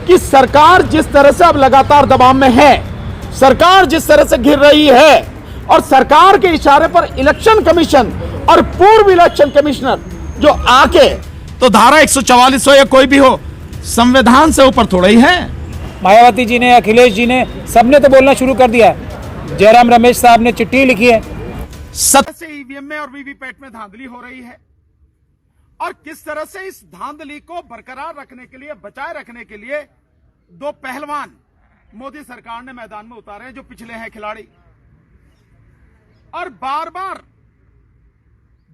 कि सरकार जिस तरह से अब लगातार दबाव में है, सरकार जिस तरह से घिर रही है और सरकार के इशारे पर इलेक्शन कमीशन और पूर्व इलेक्शन कमिश्नर जो आके, तो धारा 144 हो या कोई भी हो, संविधान से ऊपर थोड़ा ही है। मायावती जी ने, अखिलेश जी ने, सबने तो बोलना शुरू कर दिया है। जयराम रमेश साहब ने चिट्ठी लिखी है। सत्य से ईवीएम में और वीवीपैट में धांधली हो रही है और किस तरह से इस धांधली को बरकरार रखने के लिए, बचाए रखने के लिए दो पहलवान मोदी सरकार ने मैदान में उतारे हैं जो पिछले हैं खिलाड़ी, और बार बार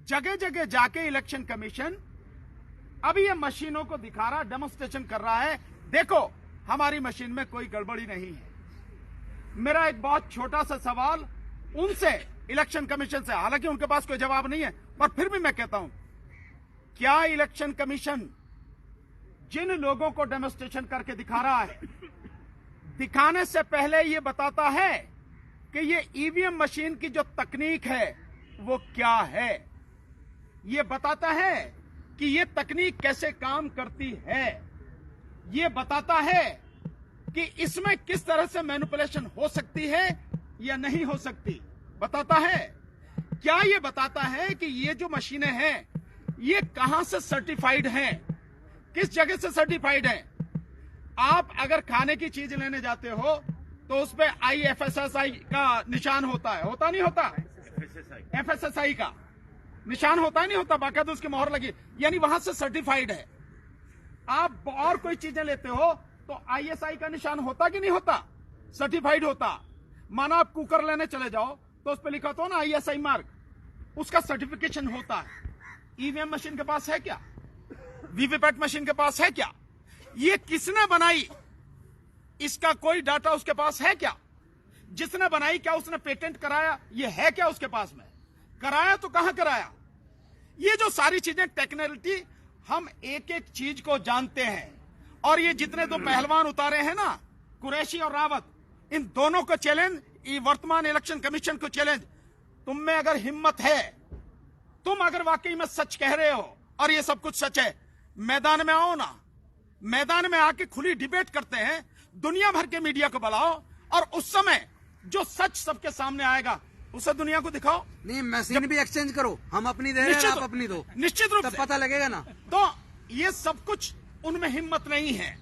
जगह जगह जाके इलेक्शन कमीशन अभी ये मशीनों को दिखा रहा, डेमोन्स्ट्रेशन कर रहा है, देखो हमारी मशीन में कोई गड़बड़ी नहीं है। मेरा एक बहुत छोटा सा सवाल उनसे, इलेक्शन कमीशन से, हालांकि उनके पास कोई जवाब नहीं है, पर फिर भी मैं कहता हूं, क्या इलेक्शन कमीशन जिन लोगों को डेमोन्स्ट्रेशन करके दिखा रहा है, दिखाने से पहले यह बताता है कि ये ईवीएम मशीन की जो तकनीक है वो क्या है? ये बताता है कि ये तकनीक कैसे काम करती है? ये बताता है कि इसमें किस तरह से मैनिपुलेशन हो सकती है या नहीं हो सकती? बताता है। क्या ये बताता है कि ये जो मशीनें हैं ये कहां से सर्टिफाइड हैं, किस जगह से सर्टिफाइड हैं? आप अगर खाने की चीज लेने जाते हो तो उस पे IFSSI का निशान होता है, होता नहीं होता? FSSI का निशान होता नहीं होता? बाकायदा उसकी मोहर लगी, यानी वहां से सर्टिफाइड है। आप और कोई चीजें लेते हो तो ISI का निशान होता कि नहीं होता? सर्टिफाइड होता। माना आप कुकर लेने चले जाओ तो उस पर लिखा तो ना ISI मार्क, उसका सर्टिफिकेशन होता है। ईवीएम मशीन के पास है क्या? वीवीपैट मशीन के पास है क्या? ये किसने बनाई, इसका कोई डाटा उसके पास है क्या? जिसने बनाई क्या उसने पेटेंट कराया? ये है क्या उसके पास में? कराया तो कहां कराया? ये जो सारी चीजें, टेक्निकलिटी, हम एक एक चीज को जानते हैं। और ये जितने दो पहलवान उतारे हैं ना, कुरैशी और रावत, इन दोनों को चैलेंज, वर्तमान इलेक्शन कमीशन को चैलेंज, तुम में अगर हिम्मत है, तुम अगर वाकई में सच कह रहे हो और ये सब कुछ सच है, मैदान में आओ ना, मैदान में आके खुली डिबेट करते हैं, दुनिया भर के मीडिया को बुलाओ और उस समय जो सच सबके सामने आएगा उसे दुनिया को दिखाओ। नहीं, मशीन भी एक्सचेंज करो, हम अपनी दे रहे हैं, आप अपनी दो, निश्चित रूप से पता लगेगा ना। तो ये सब कुछ उनमें हिम्मत नहीं है।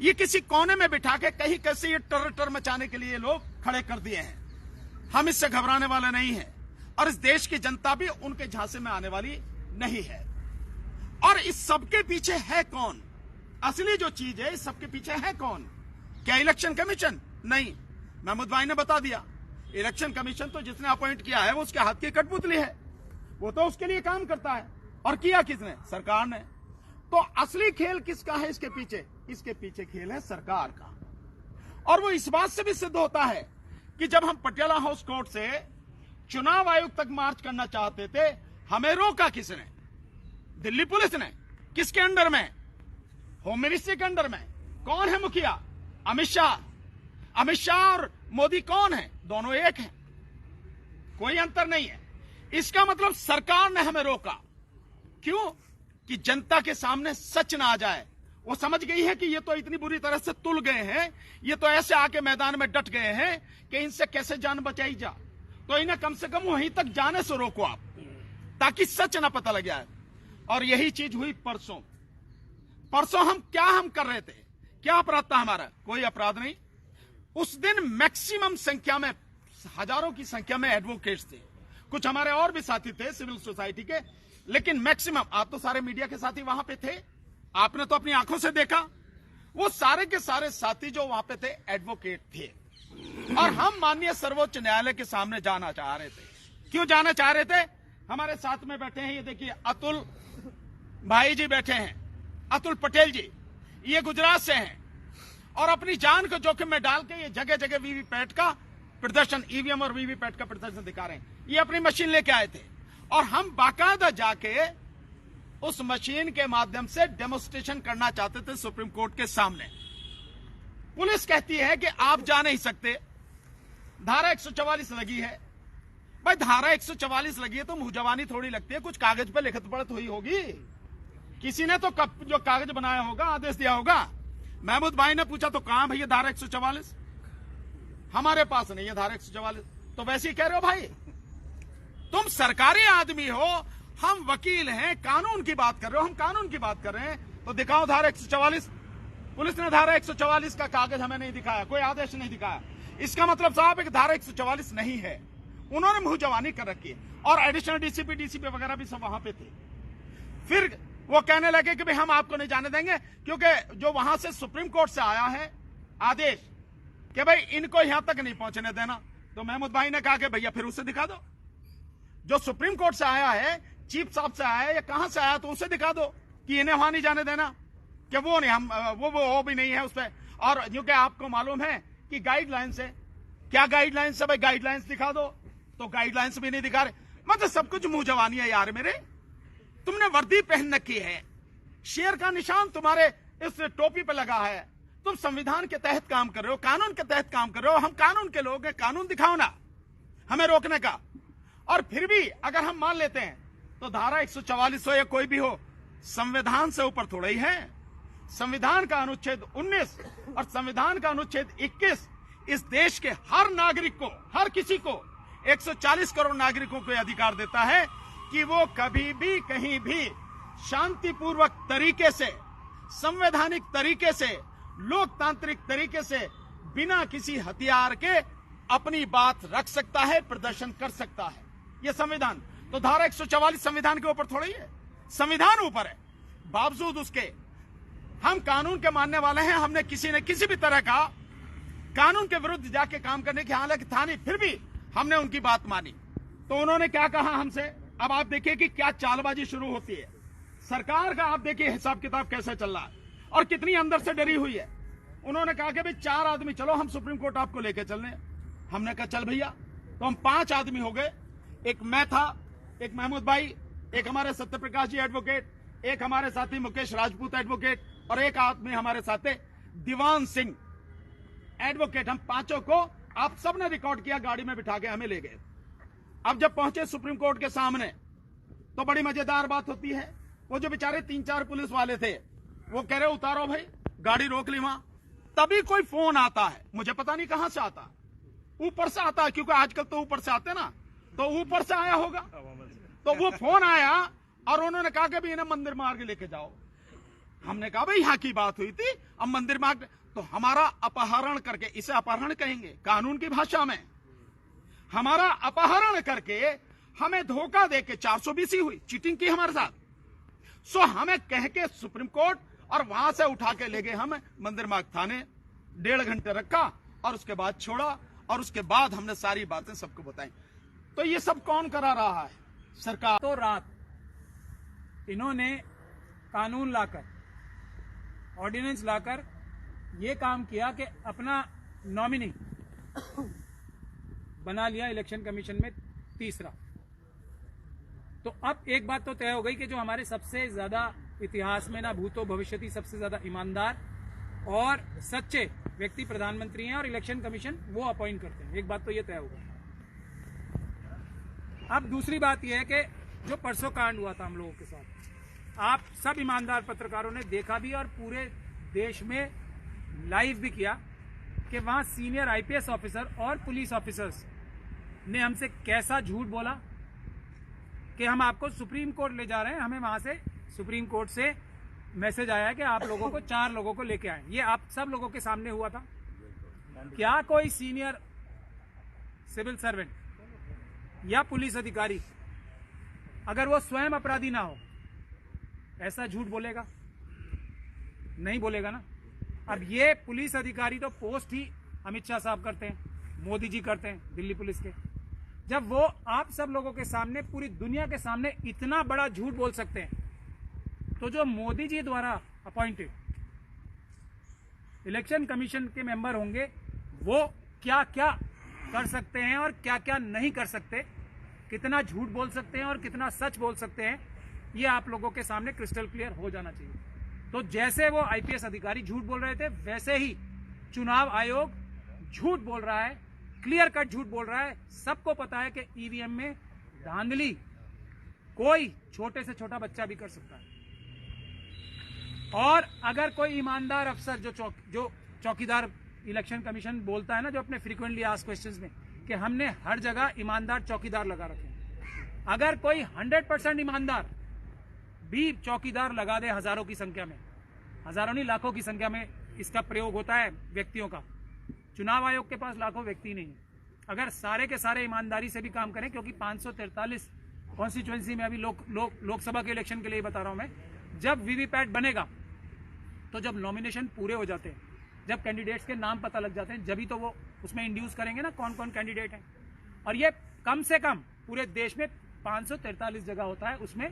ये किसी कोने में बिठा के कहीं कैसे ये टर मचाने के लिए लोग खड़े कर दिए हैं। हम इससे घबराने वाले नहीं हैं और इस देश की जनता भी उनके झांसे में आने वाली नहीं है। और इस सबके पीछे है कौन? असली जो चीज है, इस सबके पीछे है कौन? क्या इलेक्शन कमीशन? नहीं, महमूद भाई ने बता दिया, इलेक्शन कमीशन तो जिसने अपॉइंट किया है वो उसके हाथ की कठपुतली है, वो तो उसके लिए काम करता है। और किया किसने? सरकार ने। तो असली खेल किसका है इसके पीछे? इसके पीछे खेल है सरकार का। और वो इस बात से भी सिद्ध होता है कि जब हम पटियाला हाउस कोर्ट से चुनाव आयोग तक मार्च करना चाहते थे, हमें रोका किसने? दिल्ली पुलिस ने। किसके अंडर में? होम मिनिस्ट्री के अंडर में। कौन है मुखिया? अमित शाह। अमित शाह और मोदी कौन है? दोनों एक हैं, कोई अंतर नहीं है। इसका मतलब सरकार ने हमें रोका। क्यों? कि जनता के सामने सच ना आ जाए। वो समझ गई है कि ये तो इतनी बुरी तरह से तुल गए हैं, ये तो ऐसे आके मैदान में डट गए हैं कि इनसे कैसे जान बचाई जा, तो इन्हें कम से कम वहीं तक जाने से रोको आप, ताकि सच ना पता लग जाए। और यही चीज हुई परसों। परसों हम कर रहे थे? क्या अपराध था हमारा? कोई अपराध नहीं। उस दिन मैक्सिमम संख्या में, हजारों की संख्या में एडवोकेट्स थे, कुछ हमारे और भी साथी थे सिविल सोसाइटी के, लेकिन मैक्सिमम, आप तो सारे मीडिया के साथी वहां पे थे, आपने तो अपनी आंखों से देखा, वो सारे के सारे साथी जो वहां पे थे एडवोकेट थे। और हम माननीय सर्वोच्च न्यायालय के सामने जाना चाह रहे थे। क्यों जाना चाह रहे थे? हमारे साथ में बैठे हैं, ये देखिए अतुल भाई जी बैठे हैं, अतुल पटेल जी, ये गुजरात से हैं और अपनी जान को जोखिम में डाल के ये जगह जगह वीवीपैट का प्रदर्शन, ईवीएम और वीवीपैट का प्रदर्शन दिखा रहे हैं। ये अपनी मशीन लेके आए थे और हम बाकायदा जाके उस मशीन के माध्यम से डेमोन्स्ट्रेशन करना चाहते थे सुप्रीम कोर्ट के सामने। पुलिस कहती है कि आप जा नहीं सकते, धारा 144 लगी है। भाई धारा 144 लगी है तो मुंह जवानी थोड़ी लगती है, कुछ कागज पे लिखत पढ़त हुई होगी, किसी ने तो जो कागज बनाया होगा, आदेश दिया होगा। महमूद भाई ने पूछा तो कहां भैया धारा 144? हमारे पास नहीं है धारा 144। तो वैसे ही कह रहे हो भाई, तुम सरकारी आदमी हो, हम वकील हैं, कानून की बात कर रहे हो, हम कानून की बात कर रहे हैं, तो दिखाओ धारा 144। पुलिस ने धारा 144 का कागज हमें नहीं दिखाया, कोई आदेश नहीं दिखाया। इसका मतलब साहब है कि धारा 144 नहीं है। उन्होंने मुंह जवानी कर रखी है। और एडिशनल डीसीपी वगैरह भी सब वहां पे थे। फिर वो कहने लगे कि भाई हम आपको नहीं जाने देंगे, क्योंकि जो वहां से सुप्रीम कोर्ट से आया है आदेश कि भाई इनको यहां तक नहीं पहुंचने देना। तो महमूद भाई ने कहा कि भैया फिर उसे दिखा दो, जो सुप्रीम कोर्ट से आया है, चीफ साहब से आया है या कहां से आया, तो उसे दिखा दो कि इन्हें वहां नहीं जाने देना, कि वो नहीं, हम वो भी नहीं है उस पर। और क्योंकि आपको मालूम है कि गाइडलाइंस है, क्या गाइडलाइंस है भाई, गाइडलाइंस दिखा दो, तो गाइडलाइंस भी नहीं दिखा रहे। मतलब सब कुछ मुंह जवानी है यार मेरे। तुमने वर्दी पहन रखी है, शेर का निशान तुम्हारे इस टोपी पे लगा है, तुम संविधान के तहत काम कर रहे हो, कानून के तहत काम कर रहे हो। हम कानून के लोग हैं, कानून दिखाओ ना हमें रोकने का। और फिर भी अगर हम मान लेते हैं तो धारा 144 हो या कोई भी हो, संविधान से ऊपर थोड़ा ही है। संविधान का अनुच्छेद 19 और संविधान का अनुच्छेद 21 इस देश के हर नागरिक को, हर किसी को, 140 करोड़ नागरिकों को अधिकार देता है कि वो कभी भी कहीं भी शांतिपूर्वक तरीके से, संवैधानिक तरीके से, लोकतांत्रिक तरीके से, बिना किसी हथियार के अपनी बात रख सकता है, प्रदर्शन कर सकता है। यह संविधान। तो धारा 144 संविधान के ऊपर थोड़ा ही है, संविधान ऊपर है। बावजूद उसके हम कानून के मानने वाले हैं। हमने किसी ने किसी भी तरह का कानून के विरुद्ध जाके काम करने की हालांकि था नहीं, फिर भी हमने उनकी बात मानी। तो उन्होंने क्या कहा हमसे, अब आप देखिए कि क्या चालबाजी शुरू होती है सरकार का। आप देखिए हिसाब किताब कैसे चल रहा है और कितनी अंदर से डरी हुई है। उन्होंने कहा कि भाई 4 आदमी चलो, हम सुप्रीम कोर्ट आपको लेके चलने। हमने कहा चल भैया। तो हम 5 आदमी हो गए। एक मैं था, एक महमूद भाई, एक हमारे सत्यप्रकाश जी एडवोकेट, एक हमारे साथी मुकेश राजपूत एडवोकेट, और एक आदमी हमारे साथ दीवान सिंह एडवोकेट। हम 5 को आप सबने रिकॉर्ड किया, गाड़ी में बिठा के हमें ले गए। अब जब पहुंचे सुप्रीम कोर्ट के सामने तो बड़ी मजेदार बात होती है। वो जो बेचारे 3-4 पुलिस वाले थे वो कह रहे उतारो भाई, गाड़ी रोक ली वहां। तभी कोई फोन आता है, मुझे पता नहीं कहां से आता, ऊपर से आता है, क्योंकि आजकल तो ऊपर से आते ना, तो ऊपर से आया होगा। तो वो फोन आया और उन्होंने कहा कि भाई इन्हें मंदिर मार्ग लेके जाओ। हमने कहा भाई यहाँ की बात हुई थी, अब मंदिर मार्ग। तो हमारा अपहरण करके, इसे अपहरण कहेंगे कानून की भाषा में, हमारा अपहरण करके हमें धोखा देके 420 हुई, चीटिंग की हमारे साथ। सो हमें कह के सुप्रीम कोर्ट, और वहां से उठा के ले गए हम मंदिर मार्ग थाने। 1.5 घंटे रखा और उसके बाद छोड़ा, और उसके बाद हमने सारी बातें सबको बताई। तो ये सब कौन करा रहा है? सरकार। तो रात इन्होंने कानून लाकर, ऑर्डिनेंस लाकर ये काम किया कि अपना नॉमिनी बना लिया इलेक्शन कमीशन में 3रा। तो अब एक बात तो तय हो गई कि जो हमारे सबसे ज्यादा इतिहास में ना भूतो भविष्यति सबसे ज्यादा ईमानदार और सच्चे व्यक्ति प्रधानमंत्री हैं, और इलेक्शन कमीशन वो अपॉइंट करते हैं। एक बात तो ये तय हो गई। अब दूसरी बात यह है कि जो परसों कांड हुआ था हम लोगों के साथ, आप सब ईमानदार पत्रकारों ने देखा भी और पूरे देश में लाइव भी किया कि वहां सीनियर आईपीएस ऑफिसर और पुलिस ऑफिसर्स ने हमसे कैसा झूठ बोला कि हम आपको सुप्रीम कोर्ट ले जा रहे हैं। हमें वहां से सुप्रीम कोर्ट से मैसेज आया कि आप लोगों को 4 लोगों को लेके आए। ये आप सब लोगों के सामने हुआ था। क्या कोई सीनियर सिविल सर्वेंट या पुलिस अधिकारी, अगर वो स्वयं अपराधी ना हो, ऐसा झूठ बोलेगा? नहीं बोलेगा ना। अब ये पुलिस अधिकारी तो पोस्ट ही अमित शाह साहब करते हैं, मोदी जी करते हैं दिल्ली पुलिस के। जब वो आप सब लोगों के सामने, पूरी दुनिया के सामने इतना बड़ा झूठ बोल सकते हैं, तो जो मोदी जी द्वारा अपॉइंटेड इलेक्शन कमीशन के मेंबर होंगे, वो क्या क्या कर सकते हैं और क्या क्या नहीं कर सकते, कितना झूठ बोल सकते हैं और कितना सच बोल सकते हैं, ये आप लोगों के सामने क्रिस्टल क्लियर हो जाना चाहिए। तो जैसे वो आईपीएस अधिकारी झूठ बोल रहे थे, वैसे ही चुनाव आयोग झूठ बोल रहा है, क्लियर कट झूठ बोल रहा है। सबको पता है कि ईवीएम में धांधली कोई छोटे से छोटा बच्चा भी कर सकता है। और अगर कोई ईमानदार अफसर जो चौकीदार इलेक्शन कमीशन बोलता है ना, जो अपने फ्रीक्वेंटली आस्क्ड क्वेश्चंस में कि हमने हर जगह ईमानदार चौकीदार लगा रखे, अगर कोई 100% ईमानदार भी चौकीदार लगा दे, हजारों की संख्या में, हजारों नहीं लाखों की संख्या में इसका प्रयोग होता है व्यक्तियों का। चुनाव आयोग के पास लाखों व्यक्ति नहीं है। अगर सारे के सारे ईमानदारी से भी काम करें, क्योंकि 543 कॉन्स्टिट्यूएंसी में अभी लोकसभा के इलेक्शन के लिए बता रहा हूं मैं, जब वीवीपैट बनेगा तो जब नॉमिनेशन पूरे हो जाते हैं, जब कैंडिडेट्स के नाम पता लग जाते हैं, जब ही तो वो उसमें इंड्यूस करेंगे ना कौन कौन कैंडिडेट है। और ये कम से कम पूरे देश में 543 जगह होता है, उसमें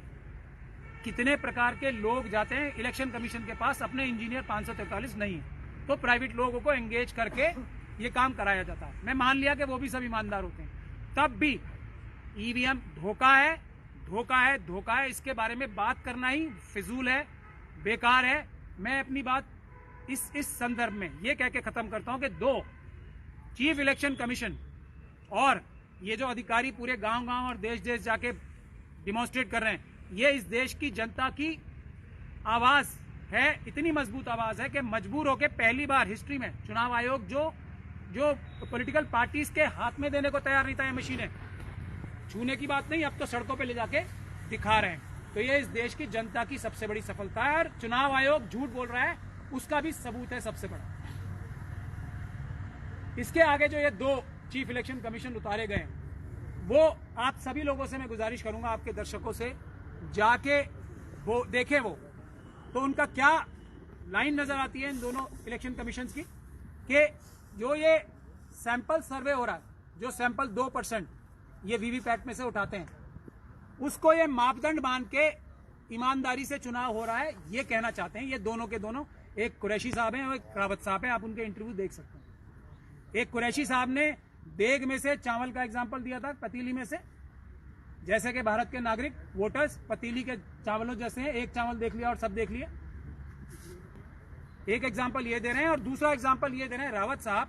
कितने प्रकार के लोग जाते हैं इलेक्शन कमीशन के पास, अपने इंजीनियर 543 नहीं है, तो प्राइवेट लोगों को एंगेज करके ये काम कराया जाता है। मैं मान लिया कि वो भी सब ईमानदार होते हैं, तब भी ईवीएम धोखा है, धोखा है, धोखा है। इसके बारे में बात करना ही फिजूल है, बेकार है। मैं अपनी बात इस संदर्भ में ये कह के खत्म करता हूं कि 2 चीफ इलेक्शन कमीशन और ये जो अधिकारी पूरे गांव-गांव और देश-देश जाके डिमॉन्स्ट्रेट कर रहे हैं, ये इस देश की जनता की आवाज है, इतनी मजबूत आवाज है कि मजबूर होकर पहली बार हिस्ट्री में चुनाव आयोग जो पॉलिटिकल पार्टीज के हाथ में देने को तैयार नहीं था, ये मशीनें छूने की बात नहीं, अब तो सड़कों पे ले जाके दिखा रहे हैं। तो ये इस देश की जनता की सबसे बड़ी सफलता है, और चुनाव आयोग झूठ बोल रहा है उसका भी सबूत है सबसे बड़ा। इसके आगे जो ये 2 चीफ इलेक्शन कमीशन उतारे गए, वो आप सभी लोगों से मैं गुजारिश करूंगा, आपके दर्शकों से, जाके वो देखें, वो तो उनका क्या लाइन नजर आती है इन दोनों इलेक्शन कमीशन की, कि जो ये सैंपल सर्वे हो रहा है, जो सैंपल 2% ये वीवीपैट में से उठाते हैं, उसको ये मापदंड मान के ईमानदारी से चुनाव हो रहा है, ये कहना चाहते हैं। ये दोनों के दोनों, एक कुरैशी साहब हैं और एक रावत साहब हैं, आप उनके इंटरव्यू देख सकते हैं। एक कुरैशी साहब ने देग में से चावल का एग्जाम्पल दिया था, पतीली में से, जैसे कि भारत के नागरिक वोटर्स पतीली के चावलों जैसे हैं, एक चावल देख लिया और सब देख लिया। एक एग्जाम्पल ये दे रहे हैं, और दूसरा एग्जाम्पल ये दे रहे हैं रावत साहब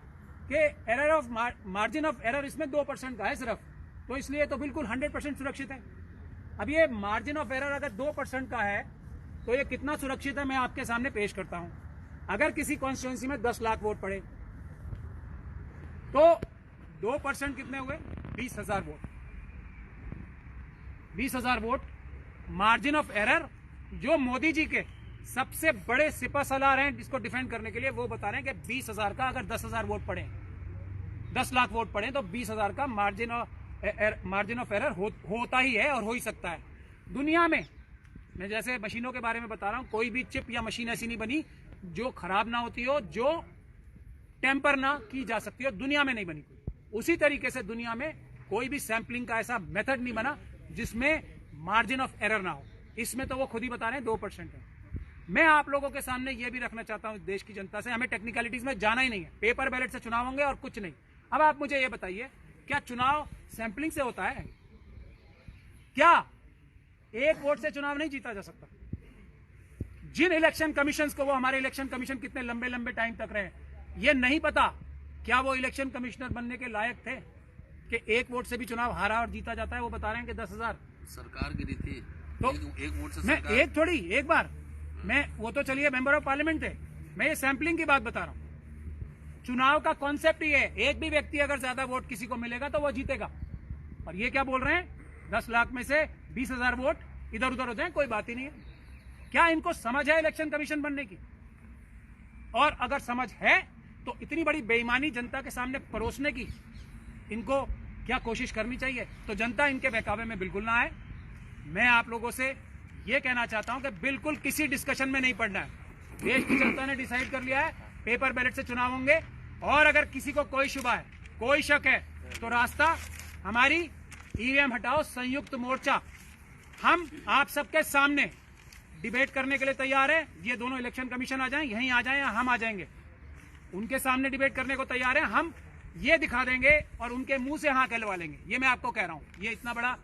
के error of margin of error इसमें 2% का है सिर्फ, तो इसलिए तो बिल्कुल 100% सुरक्षित है। अब ये मार्जिन ऑफ एरर अगर 2% का है तो ये कितना सुरक्षित है, मैं आपके सामने पेश करता हूं। अगर किसी कॉन्स्टिट्यूएंसी में 10 लाख वोट पड़े तो 2% कितने हुए? 20,000 vote. 20,000 vote margin of error, जो मोदी जी के सबसे बड़े सिपहसालार हैं जिसको डिफेंड करने के लिए, वो बता रहे हैं कि 20,000 का अगर 10,000 वोट पड़े, 10 लाख वोट पड़े, तो 20,000 का मार्जिन ऑफ एरर होता ही है और हो ही सकता है। दुनिया में मैं जैसे मशीनों के बारे में बता रहा हूं, कोई भी चिप या मशीन ऐसी नहीं बनी जो खराब ना होती हो, जो टेम्पर ना की जा सकती हो, दुनिया में नहीं बनी कोई। उसी तरीके से दुनिया में कोई भी सैंपलिंग का ऐसा मेथड नहीं बना जिसमें मार्जिन ऑफ एरर ना हो। इसमें तो वो खुद ही बता रहे हैं 2% है। मैं आप लोगों के सामने ये भी रखना चाहता हूं देश की जनता से, हमें टेक्निकलिटीज में जाना ही नहीं है, पेपर बैलेट से चुनाव होंगे और कुछ नहीं। अब आप मुझे ये बताइए, क्या चुनाव सैंपलिंग से होता है? क्या एक वोट से चुनाव नहीं जीता जा सकता? जिन इलेक्शन कमीशन को, वो हमारे इलेक्शन कमीशन कितने लंबे लंबे टाइम तक रहे, ये नहीं पता क्या वो इलेक्शन कमिश्नर बनने के लायक थे कि एक वोट से भी चुनाव हारा और जीता जाता है? वो बता रहे हैं कि 10,000 सरकार गिरी थी, तो एक वोट से मैं सरकार... एक थोड़ी, एक बार मैं, वो तो चलिए मेंबर ऑफ पार्लियामेंट थे, मैं ये सैंपलिंग की बात बता रहा हूं। चुनाव का कॉन्सेप्ट ही है, एक भी व्यक्ति अगर ज्यादा वोट किसी को मिलेगा तो वो जीतेगा। और ये क्या बोल रहे हैं, 10 लाख में से 20,000 वोट इधर उधर हो जाए, कोई बात ही नहीं है। क्या इनको समझ है इलेक्शन कमीशन बनने की? और अगर समझ है तो इतनी बड़ी बेईमानी जनता के सामने परोसने की इनको क्या कोशिश करनी चाहिए? तो जनता इनके बहकावे में बिल्कुल ना आए। मैं आप लोगों से यह कहना चाहता हूं कि बिल्कुल किसी डिस्कशन में नहीं पड़ना है। देश की जनता ने डिसाइड कर लिया है, पेपर बैलेट से चुनाव होंगे, और अगर किसी को कोई शुबा है, कोई शक है, तो रास्ता हमारी ईवीएम हटाओ संयुक्त मोर्चा, हम आप सबके सामने डिबेट करने के लिए तैयार है। ये दोनों इलेक्शन कमीशन आ जाएं, यहीं आ जाएं, या हम आ जाएंगे, उनके सामने डिबेट करने को तैयार है। हम ये दिखा देंगे और उनके मुंह से हाँ कहलवा लेंगे। ये मैं आपको कह रहा हूं, ये इतना बड़ा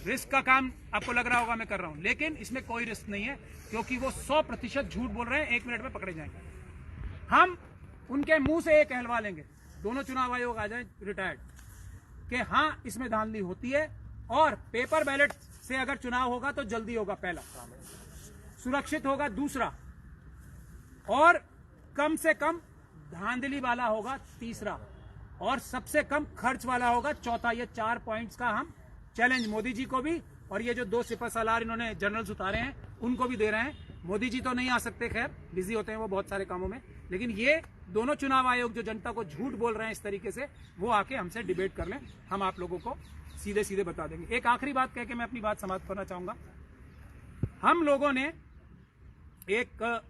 रिस्क का काम आपको लग रहा होगा मैं कर रहा हूं, लेकिन इसमें कोई रिस्क नहीं है, क्योंकि वो 100% झूठ बोल रहे हैं, 1 मिनट में पकड़े जाएंगे। हम उनके मुंह से ये कहलवा लेंगे, दोनों चुनाव आयोग आ जाए रिटायर्ड, कि हाँ इसमें धांधली होती है, और पेपर बैलेट से अगर चुनाव होगा तो जल्दी होगा, पहला सुरक्षित होगा, दूसरा और कम से कम धांधली वाला होगा तीसरा, और सबसे कम खर्च वाला होगा चौथा। ये 4 पॉइंट्स का हम चैलेंज मोदी जी को भी, और ये जो 2 सिपहसालार इन्होंने जनरल्स उतारे हैं उनको भी दे रहे हैं। मोदी जी तो नहीं आ सकते, खैर बिजी होते हैं वो बहुत सारे कामों में, लेकिन ये दोनों चुनाव आयोग जो जनता को झूठ बोल रहे हैं इस तरीके से, वो आके हमसे डिबेट कर लें, हम आप लोगों को सीधे सीधे बता देंगे। एक आखिरी बात कह के मैं अपनी बात समाप्त करना चाहूंगा। हम लोगों ने एक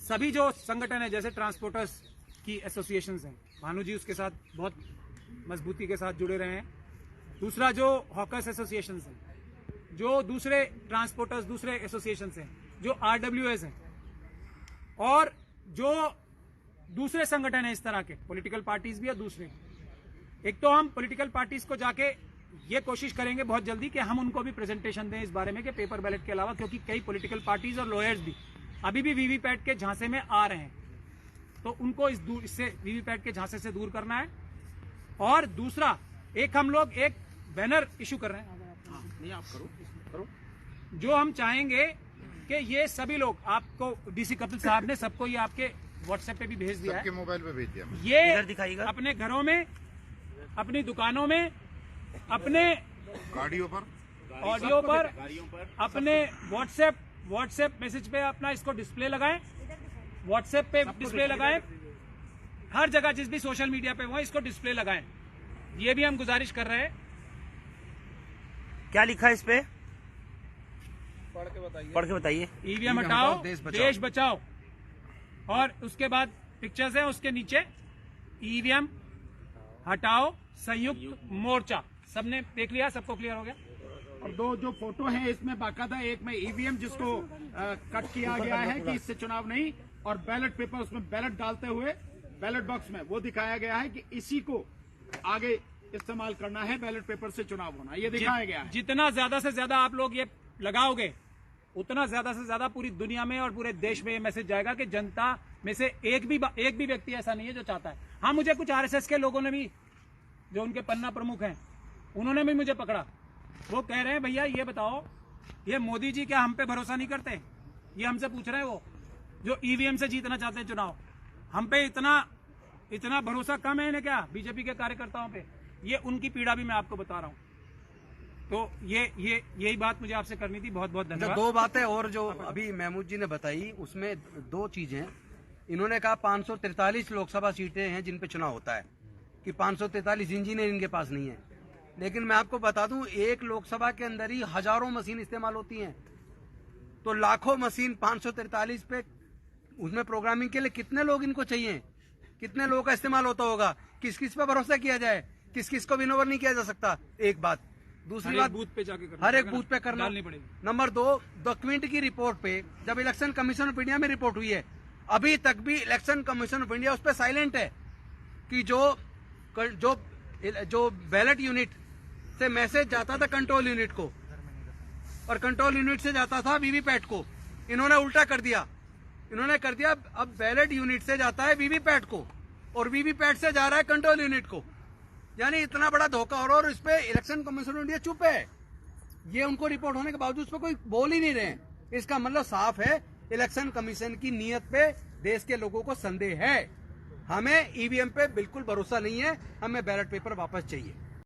सभी जो संगठन है, जैसे ट्रांसपोर्टर्स की एसोसिएशन हैं, भानु जी उसके साथ बहुत मजबूती के साथ जुड़े रहे हैं। दूसरा जो हॉकर्स एसोसिएशन हैं, जो दूसरे ट्रांसपोर्टर्स दूसरे एसोसिएशन हैं, जो RWS हैं, और जो दूसरे संगठन है इस तरह के, पॉलिटिकल पार्टीज भी और दूसरे। एक तो हम पॉलिटिकल पार्टीज को जाके ये कोशिश करेंगे बहुत जल्दी कि हम उनको भी प्रेजेंटेशन दें इस बारे में कि पेपर बैलेट के अलावा, क्योंकि कई पॉलिटिकल पार्टीज और लॉयर्स भी अभी भी वीवीपैट के झांसे में आ रहे हैं, तो उनको इससे वीवीपैट के झांसे से दूर करना है। और दूसरा, एक हम लोग एक बैनर इशू कर रहे हैं, नहीं आप करो, जो हम चाहेंगे कि ये सभी लोग, आपको डीसी कपिल साहब ने सबको ये आपके व्हाट्सएप पे भी भेज दिया है, सबके मोबाइल पे भेज दिया। ये दिखाइएगा अपने घरों में, अपनी दुकानों में, अपने गाड़ियों पर, ऑडियो पर, अपने व्हाट्सएप मैसेज पे अपना इसको डिस्प्ले लगाएं, व्हाट्सएप पे डिस्प्ले लगाएं, हर जगह जिस भी सोशल मीडिया पे वो इसको डिस्प्ले लगाएं। ये भी हम गुजारिश कर रहे हैं। क्या लिखा है इस पे? पढ़ के बताइए। ईवीएम हटाओ, देश बचाओ, और उसके बाद पिक्चर्स है उसके नीचे, ईवीएम हटाओ संयुक्त मोर्चा। सबने देख लिया, सबको क्लियर हो गया। और 2 जो फोटो हैं इसमें बाकायदा एक में ईवीएम जिसको कट किया गया है कि इससे चुनाव नहीं, और बैलेट पेपर, उसमें बैलेट डालते हुए बैलेट बॉक्स में वो दिखाया गया है कि इसी को आगे इस्तेमाल करना है, बैलेट पेपर से चुनाव होना, ये दिखाया गया है। जितना ज्यादा से ज्यादा आप लोग ये लगाओगे, उतना ज्यादा से ज्यादा पूरी दुनिया में और पूरे देश में ये मैसेज जाएगा कि जनता में से एक भी व्यक्ति ऐसा नहीं है जो चाहता है। हाँ, मुझे कुछ RSS के लोगों ने भी, जो उनके पन्ना प्रमुख हैं, उन्होंने भी मुझे पकड़ा। वो कह रहे हैं भैया ये बताओ, ये मोदी जी क्या हम पे भरोसा नहीं करते? ये हमसे पूछ रहे हैं, वो जो ईवीएम से जीतना चाहते हैं चुनाव, हम पे इतना भरोसा कम है इन्हें क्या, बीजेपी के कार्यकर्ताओं पे? ये उनकी पीड़ा भी मैं आपको बता रहा हूँ। तो यही बात मुझे आपसे करनी थी। बहुत बहुत धन्यवाद। 2 बातें और जो अभी महमूद जी ने बताई, उसमें 2 चीजें। इन्होंने कहा 543 लोकसभा सीटें हैं जिन पे चुनाव होता है, कि 543 इंजीनियर इनके पास नहीं है। लेकिन मैं आपको बता दूं, एक लोकसभा के अंदर ही हजारों मशीन इस्तेमाल होती हैं, तो लाखों मशीन 543 पे, उसमें प्रोग्रामिंग के लिए कितने लोग इनको चाहिए, कितने लोगों का इस्तेमाल होता होगा, किस किस पे भरोसा किया जाए, किस किस को विनोवर नहीं किया जा सकता। एक बात। दूसरी बात, बूथ पे जाके करना, हर एक बूथ पे करना पड़ेगी। नंबर 2, द क्विंट की रिपोर्ट पे जब इलेक्शन कमीशन ऑफ इंडिया में रिपोर्ट हुई है, अभी तक भी इलेक्शन कमीशन ऑफ इंडिया उस पर साइलेंट है कि जो बैलेट यूनिट से मैसेज जाता था कंट्रोल यूनिट को, और कंट्रोल यूनिट से जाता था वीवीपैट को, इन्होंने उल्टा कर दिया। इन्होंने कर दिया, अब बैलेट यूनिट से जाता है वीवीपैट को, और वीवीपैट से जा रहा है कंट्रोल यूनिट को। यानी इतना बड़ा धोखा हो रहा है, और इस पे इलेक्शन कमीशन ऑफ इंडिया चुप है। ये उनको रिपोर्ट होने के बावजूद उस पर कोई बोल ही नहीं रहे हैं। इसका मतलब साफ है, इलेक्शन कमीशन की नीयत पे देश के लोगों को संदेह है। हमें ईवीएम पे बिल्कुल भरोसा नहीं है, हमें बैलेट पेपर वापस चाहिए।